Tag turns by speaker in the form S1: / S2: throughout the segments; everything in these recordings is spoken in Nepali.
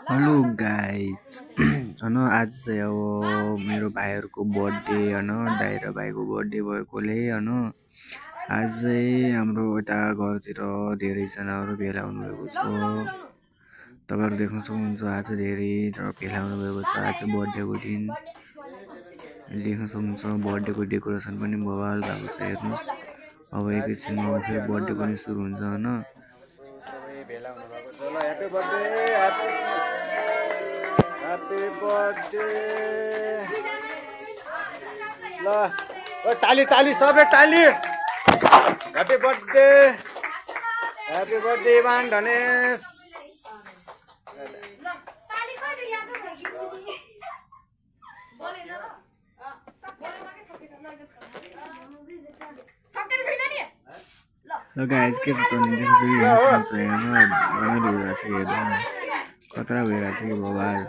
S1: हेलो गाइज होइन आज चाहिँ अब मेरो भाइहरूको बर्थडे होइन दाइ र भाइको बर्थडे भएकोले होइन आज चाहिँ हाम्रो यता घरतिर धेरैजनाहरू भेला हुनुभएको छ। तपाईँहरू देख्न सक्नुहुन्छ आज धेरै भेला हुनुभएको छ। आज बर्थडेको दिन देख्न सक्नुहुन्छ बर्थडेको डेकोरेसन पनि बवाल भएको छ। हेर्नुहोस् अब एकैछिनमा फेरि बर्थडे पनि सुरु हुन्छ होइन। भेला हुनुभएको छ। ल ह्यापी बर्थडे ह्यापी बर्थडे ल ओ ताली ताली सबै ताली ह्यापी बर्थडे इमान धनेश ल गाइज के छ खतरा भइरहेको छ कि बबाल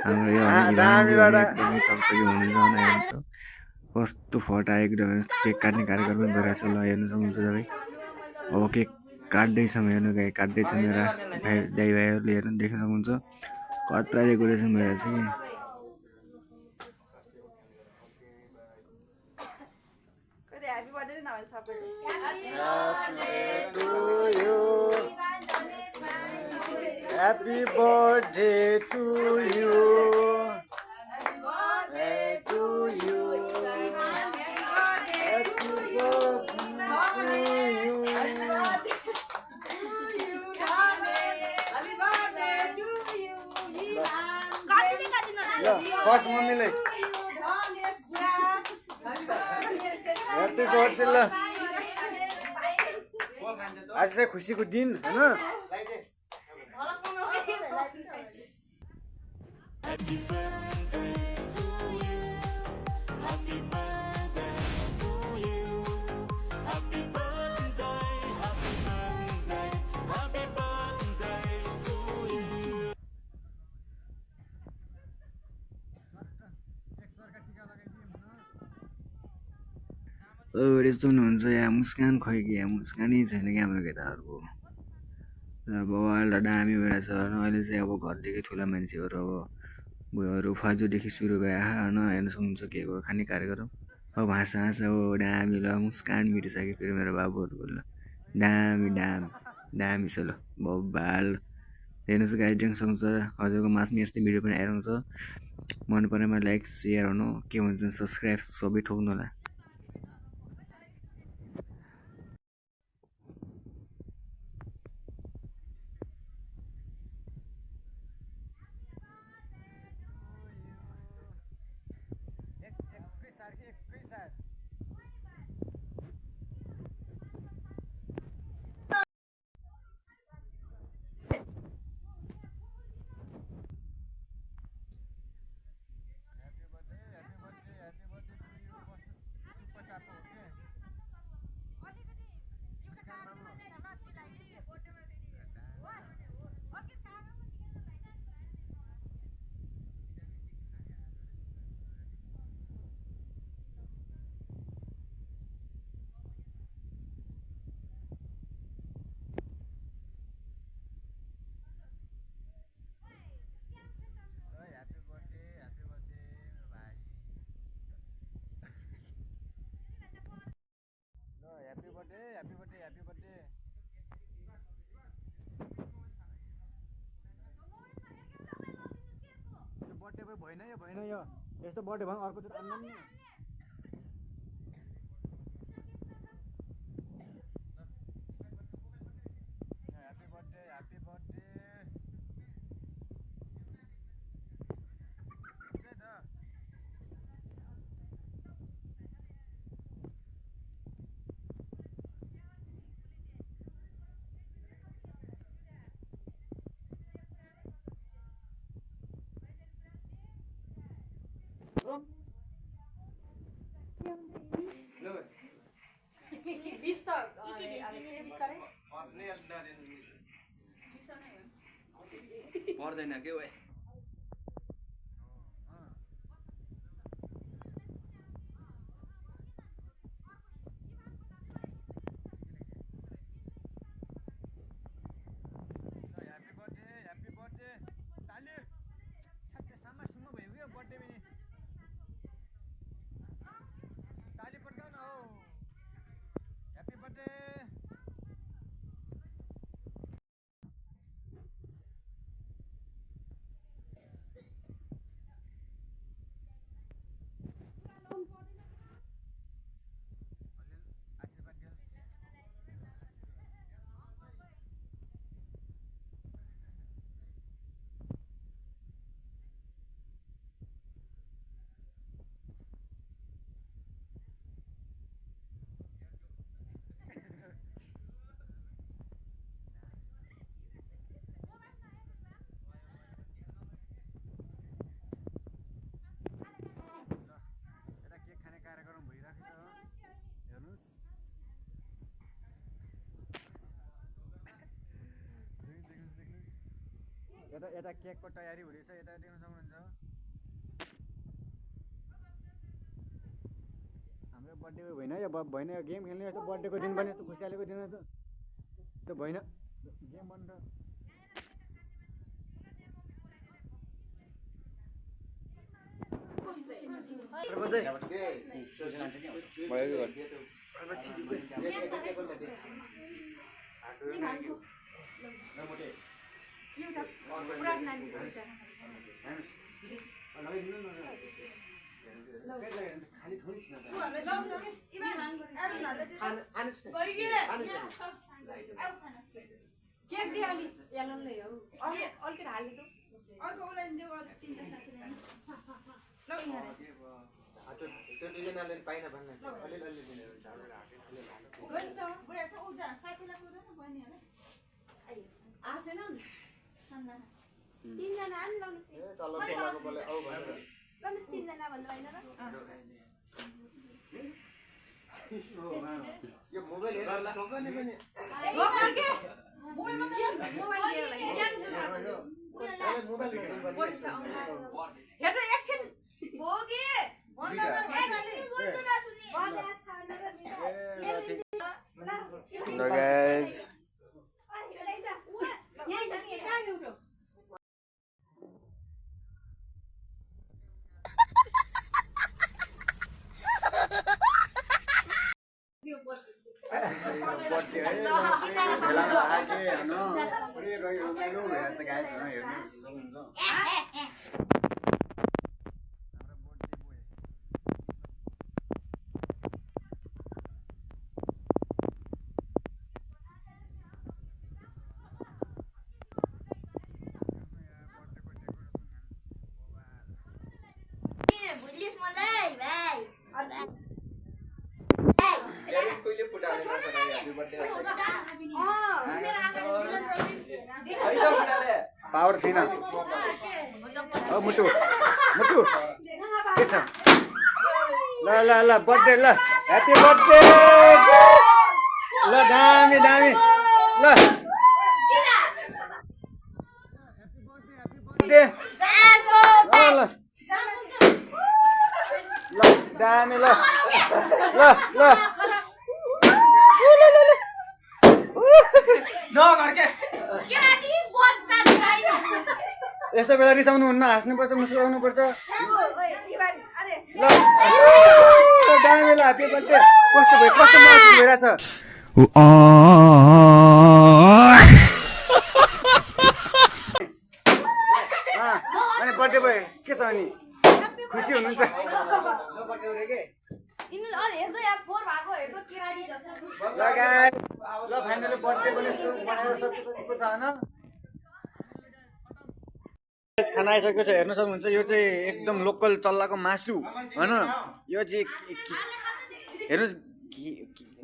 S1: हाम्रो यो एकदमै चकचकी हुनुहुन्छ हेर्नु कस्तो फटा एकदम केक काट्ने कार्यक्रम पनि भइरहेको छ। ल हेर्नु सक्नुहुन्छ तपाईँ अब केक काट्दैछौँ हेर्नु गाई काट्दैछ मेरा दाइ भाइहरूले हेर्नु देख्न सक्नुहुन्छ कत्रा डेकोरेसन भइरहेको छ कि। Happy birthday to you. Happy birthday to you. Happy birthday to you. First mummy like. Happy birthday ल। आज चाहिँ खुसीको दिन हैन। Happy birthday to you. Happy birthday to you. Happy birthday, happy birthday, happy birthday to you. यस्तो हुनुहुन्छ यहाँ मुस्कान खै कि यहाँ मुस्कानै छैन कि हाम्रो केटाहरूको बवाल र दामी भइरहेछ होइन। अहिले चाहिँ अब घरदेखि ठुला मान्छेहरू अब बुवाहरू फाजुदेखि सुरु भयो होइन हेर्नु सक्नुहुन्छ के हो खाने कार्यक्रम अब हाँस अब दामी ल मुस्कान मिटिसक्यो फेरि मेरो बाबुहरूको ल दामी दामी दामी छ ल बबाल हेर्नुहोस् गाइड देख्न सक्नुहुन्छ हजुरको माझमा यस्तै भिडियो पनि आइरहन्छ। मन परेमा लाइक सेयर हुनु के भन्छ सब्सक्राइब सबै ठोक्नु होला। Happy birthday. यो बर्थडे भएन यो यस्तो बर्थडे भयो अर्को चाहिँ आन्दैन नि। ह्यापी बर्थडे पर्दैन के ओए ह्यापी बर्थडे यता केकको तयारी हुँदैछ यता देख्न सक्नुहुन्छ हाम्रो बर्थडेको भएन यो भएन यो गेम खेल्ने यस्तो बर्थडेको दिन पनि यस्तो खुसियालीको दिन त्यो भएन गेम बन्द
S2: केक दे अलि यालनले हो अलि हाल्नु अर्को उलाई देऊ अरु तीनटा साथीले ल यहाँ त्यो डिजाइनले पाइन भन्ने अलि अलि दिने हुन्छ हुन्छ गयो छ उ जा साथीलाई बोल्दैन बहिनीहरुले आ छैन सन्ना तीनजना आन लाउनु सी तल तलको बोले आउ भनेर लाउनु तीनजना भन्नु हैन र यो मोबाइल हेर ठोक्ने पनि हो फर्के मोबाइल मात्र मोबाइल हेर्नु एकछिन भोगे
S1: पावर छैन ओ मुटु मुटु के छ ल ल ल बर्थडे ल ह्यापी बर्थडे ल दामी दामी ल बर्थडे ल ल दामी ल ल ल यस्तो बेला रिसाउनु हुन्न हाँस्नुपर्छ मुस्कुराउनुपर्छ ल दामी ल ह्यापी बर्थडे कस्तो भयो कस्तो महसुस भइरहेछ अनि बर्थडे भयो के छ अनि खुसी हुनुहुन्छ ल फाइनली बर्थडे पनि बनाएर सकिसकेको छ होइन खाना आइसकेको छ हेर्न सक्नुहुन्छ यो चाहिँ एकदम लोकल चल्लाको मासु होइन यो चाहिँ हेर्नुहोस्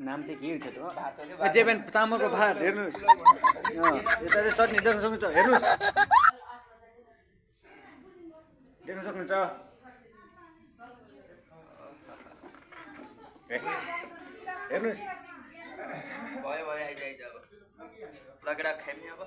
S1: नाम चाहिँ के थियो जेबेन चामलको भात हेर्नुहोस् यता चाहिँ चटनी देख्न सक्नुहुन्छ हेर्नुहोस् देख्न सक्नुहुन्छ हेर्नुहोस् भयो भयो आइज आइज अब लगेर खाइने अब